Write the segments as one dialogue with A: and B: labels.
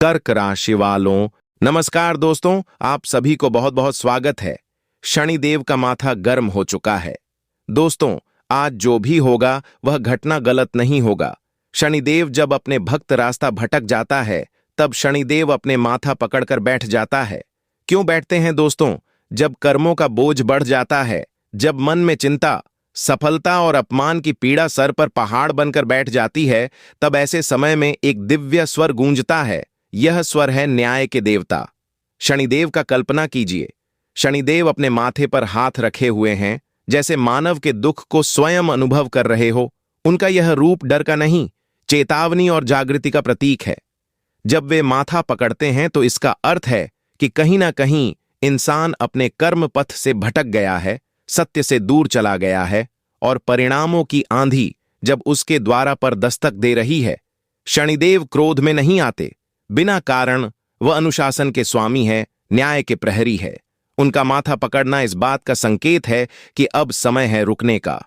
A: कर्क राशि वालों, नमस्कार दोस्तों। आप सभी को बहुत बहुत स्वागत है। शनिदेव का माथा गर्म हो चुका है। दोस्तों, आज जो भी होगा वह घटना गलत नहीं होगा। शनिदेव जब अपने भक्त रास्ता भटक जाता है तब शनिदेव अपने माथा पकड़कर बैठ जाता है। क्यों बैठते हैं दोस्तों? जब कर्मों का बोझ बढ़ जाता है, जब मन में चिंता, सफलता और अपमान की पीड़ा सर पर पहाड़ बनकर बैठ जाती है, तब ऐसे समय में एक दिव्य स्वर गूंजता है। यह स्वर है न्याय के देवता शनिदेव का। कल्पना कीजिए, शनिदेव अपने माथे पर हाथ रखे हुए हैं, जैसे मानव के दुख को स्वयं अनुभव कर रहे हो। उनका यह रूप डर का नहीं, चेतावनी और जागृति का प्रतीक है। जब वे माथा पकड़ते हैं तो इसका अर्थ है कि कहीं ना कहीं इंसान अपने कर्म पथ से भटक गया है, सत्य से दूर चला गया है और परिणामों की आंधी जब उसके द्वारा पर दस्तक दे रही है। शनिदेव क्रोध में नहीं आते, बिना कारण वह अनुशासन के स्वामी है, न्याय के प्रहरी है। उनका माथा पकड़ना इस बात का संकेत है कि अब समय है रुकने का।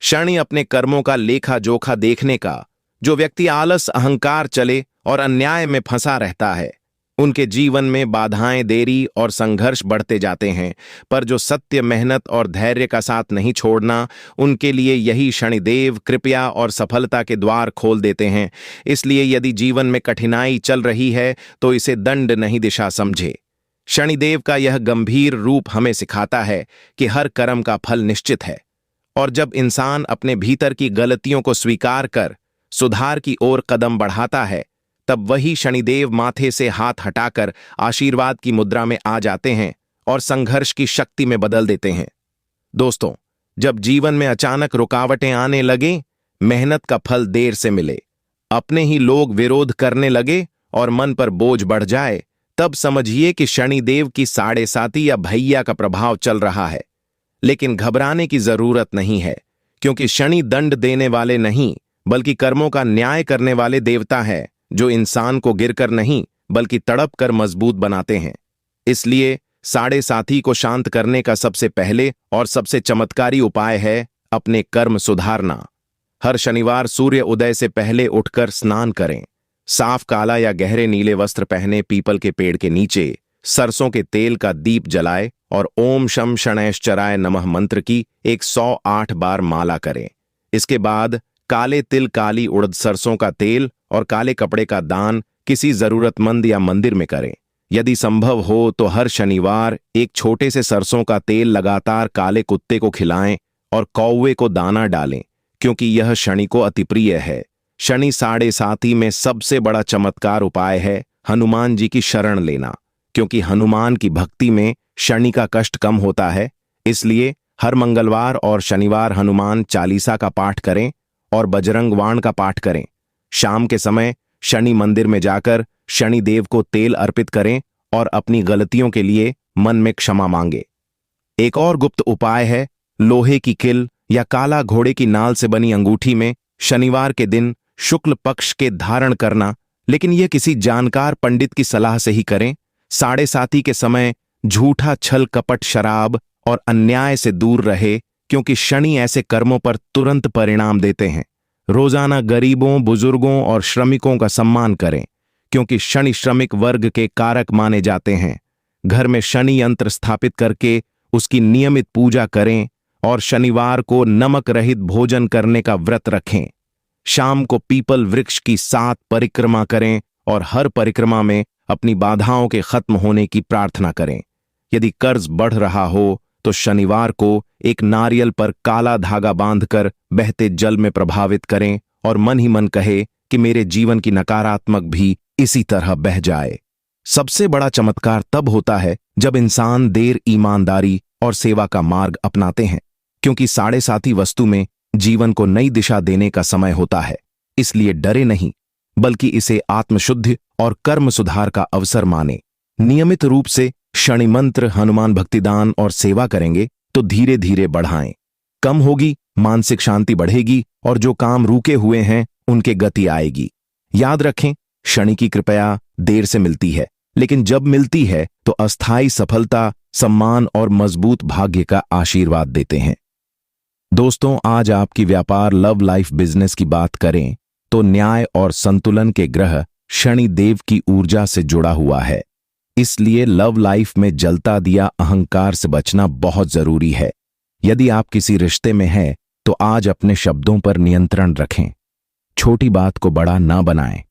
A: शनि अपने कर्मों का लेखा जोखा देखने का। जो व्यक्ति आलस, अहंकार चले और अन्याय में फंसा रहता है, उनके जीवन में बाधाएं, देरी और संघर्ष बढ़ते जाते हैं। पर जो सत्य, मेहनत और धैर्य का साथ नहीं छोड़ना, उनके लिए यही शनिदेव कृपया और सफलता के द्वार खोल देते हैं। इसलिए यदि जीवन में कठिनाई चल रही है तो इसे दंड नहीं, दिशा समझे। शनिदेव का यह गंभीर रूप हमें सिखाता है कि हर कर्म का फल निश्चित है, और जब इंसान अपने भीतर की गलतियों को स्वीकार कर सुधार की ओर कदम बढ़ाता है, तब वही शनिदेव माथे से हाथ हटाकर आशीर्वाद की मुद्रा में आ जाते हैं और संघर्ष की शक्ति में बदल देते हैं। दोस्तों, जब जीवन में अचानक रुकावटें आने लगे, मेहनत का फल देर से मिले, अपने ही लोग विरोध करने लगे और मन पर बोझ बढ़ जाए, तब समझिए कि शनिदेव की साढ़े साती या भैया का प्रभाव चल रहा है। लेकिन घबराने की जरूरत नहीं है, क्योंकि शनि दंड देने वाले नहीं बल्कि कर्मों का न्याय करने वाले देवता है, जो इंसान को गिरकर नहीं बल्कि तड़प कर मजबूत बनाते हैं। इसलिए साढ़े साथी को शांत करने का सबसे पहले और सबसे चमत्कारी उपाय है अपने कर्म सुधारना। हर शनिवार सूर्य उदय से पहले उठकर स्नान करें। साफ काला या गहरे नीले वस्त्र पहने पीपल के पेड़ के नीचे सरसों के तेल का दीप जलाए और ओम शम शनैश्चराय नमः मंत्र की 108 बार माला करें। इसके बाद काले तिल, काली उड़द, सरसों का तेल और काले कपड़े का दान किसी जरूरतमंद या मंदिर में करें। यदि संभव हो तो हर शनिवार एक छोटे से सरसों का तेल लगातार काले कुत्ते को खिलाएं और कौवे को दाना डालें, क्योंकि यह शनि को अति प्रिय है। शनि साढ़े साती में सबसे बड़ा चमत्कार उपाय है हनुमान जी की शरण लेना, क्योंकि हनुमान की भक्ति में शनि का कष्ट कम होता है। इसलिए हर मंगलवार और शनिवार हनुमान चालीसा का पाठ करें और बजरंग बाण का पाठ करें। शाम के समय शनि मंदिर में जाकर शनि देव को तेल अर्पित करें और अपनी गलतियों के लिए मन में क्षमा मांगे। एक और गुप्त उपाय है लोहे की किल या काला घोड़े की नाल से बनी अंगूठी में शनिवार के दिन शुक्ल पक्ष के धारण करना, लेकिन यह किसी जानकार पंडित की सलाह से ही करें। साढ़े साती के समय झूठा, छल कपट, शराब और अन्याय से दूर रहे, क्योंकि शनि ऐसे कर्मों पर तुरंत परिणाम देते हैं। रोजाना गरीबों, बुजुर्गों और श्रमिकों का सम्मान करें, क्योंकि शनि श्रमिक वर्ग के कारक माने जाते हैं। घर में शनि यंत्र स्थापित करके उसकी नियमित पूजा करें और शनिवार को नमक रहित भोजन करने का व्रत रखें। शाम को पीपल वृक्ष की 7 परिक्रमा करें और हर परिक्रमा में अपनी बाधाओं के खत्म होने की प्रार्थना करें। यदि कर्ज बढ़ रहा हो तो शनिवार को एक नारियल पर काला धागा बांधकर बहते जल में प्रभावित करें और मन ही मन कहे कि मेरे जीवन की नकारात्मक भी इसी तरह बह जाए। सबसे बड़ा चमत्कार तब होता है जब इंसान देर, ईमानदारी और सेवा का मार्ग अपनाते हैं, क्योंकि साढ़े साती वस्तु में जीवन को नई दिशा देने का समय होता है। इसलिए डरे नहीं, बल्कि इसे आत्मशुद्धि और कर्म सुधार का अवसर माने। नियमित रूप से शनि मंत्र, हनुमान भक्तिदान और सेवा करेंगे तो धीरे धीरे बढ़ाएं। कम होगी, मानसिक शांति बढ़ेगी और जो काम रुके हुए हैं उनके गति आएगी। याद रखें, शनि की कृपया देर से मिलती है, लेकिन जब मिलती है तो अस्थायी सफलता, सम्मान और मजबूत भाग्य का आशीर्वाद देते हैं। दोस्तों, आज आपकी व्यापार, लव लाइफ, बिजनेस की बात करें तो न्याय और संतुलन के ग्रह शनिदेव की ऊर्जा से जुड़ा हुआ है। इसलिए लव लाइफ में जलता दिया अहंकार से बचना बहुत जरूरी है। यदि आप किसी रिश्ते में हैं तो आज अपने शब्दों पर नियंत्रण रखें। छोटी बात को बड़ा ना बनाएं।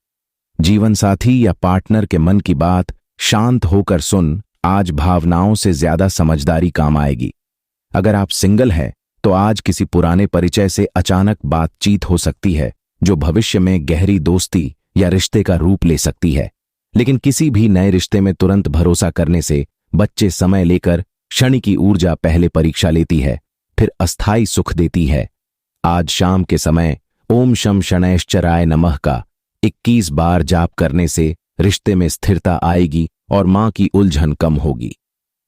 A: जीवन साथी या पार्टनर के मन की बात शांत होकर सुन। आज भावनाओं से ज्यादा समझदारी काम आएगी। अगर आप सिंगल हैं तो आज किसी पुराने परिचय से अचानक बातचीत हो सकती है जो भविष्य में गहरी दोस्ती या रिश्ते का रूप ले सकती है। लेकिन किसी भी नए रिश्ते में तुरंत भरोसा करने से बच्चे समय लेकर शनि की ऊर्जा पहले परीक्षा लेती है, फिर अस्थायी सुख देती है। आज शाम के समय ओम शम शनैश्चराय नमः का 21 बार जाप करने से रिश्ते में स्थिरता आएगी और मां की उलझन कम होगी।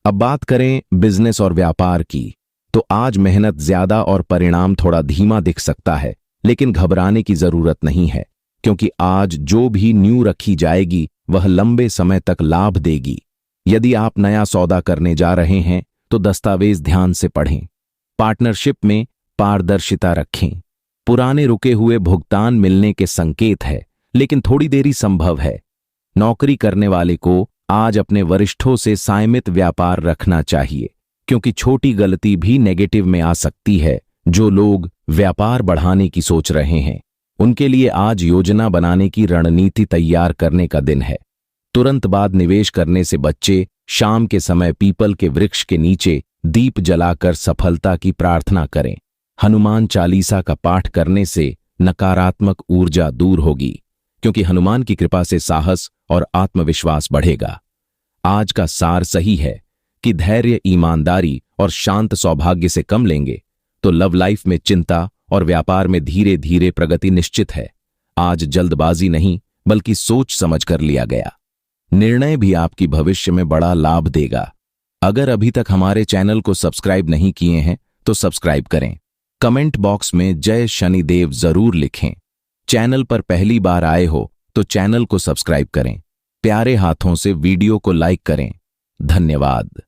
A: अब बात करें बिजनेस और व्यापार की, तो आज मेहनत ज्यादा और परिणाम थोड़ा धीमा दिख सकता है, लेकिन घबराने की जरूरत नहीं है, क्योंकि आज जो भी न्यू रखी जाएगी वह लंबे समय तक लाभ देगी। यदि आप नया सौदा करने जा रहे हैं तो दस्तावेज ध्यान से पढ़ें। पार्टनरशिप में पारदर्शिता रखें। पुराने रुके हुए भुगतान मिलने के संकेत है, लेकिन थोड़ी देरी संभव है। नौकरी करने वाले को आज अपने वरिष्ठों से संयमित व्यापार रखना चाहिए, क्योंकि छोटी गलती भी नेगेटिव में आ सकती है। जो लोग व्यापार बढ़ाने की सोच रहे हैं उनके लिए आज योजना बनाने की रणनीति तैयार करने का दिन है। तुरंत बाद निवेश करने से बच्चे शाम के समय पीपल के वृक्ष के नीचे दीप जलाकर सफलता की प्रार्थना करें। हनुमान चालीसा का पाठ करने से नकारात्मक ऊर्जा दूर होगी, क्योंकि हनुमान की कृपा से साहस और आत्मविश्वास बढ़ेगा। आज का सार सही है कि धैर्य, ईमानदारी और शांत सौभाग्य से कम लेंगे तो लव लाइफ में चिंता और व्यापार में धीरे धीरे प्रगति निश्चित है। आज जल्दबाजी नहीं बल्कि सोच समझ कर लिया गया निर्णय भी आपकी भविष्य में बड़ा लाभ देगा। अगर अभी तक हमारे चैनल को सब्सक्राइब नहीं किए हैं तो सब्सक्राइब करें। कमेंट बॉक्स में जय शनिदेव जरूर लिखें। चैनल पर पहली बार आए हो तो चैनल को सब्सक्राइब करें। प्यारे हाथों से वीडियो को लाइक करें। धन्यवाद।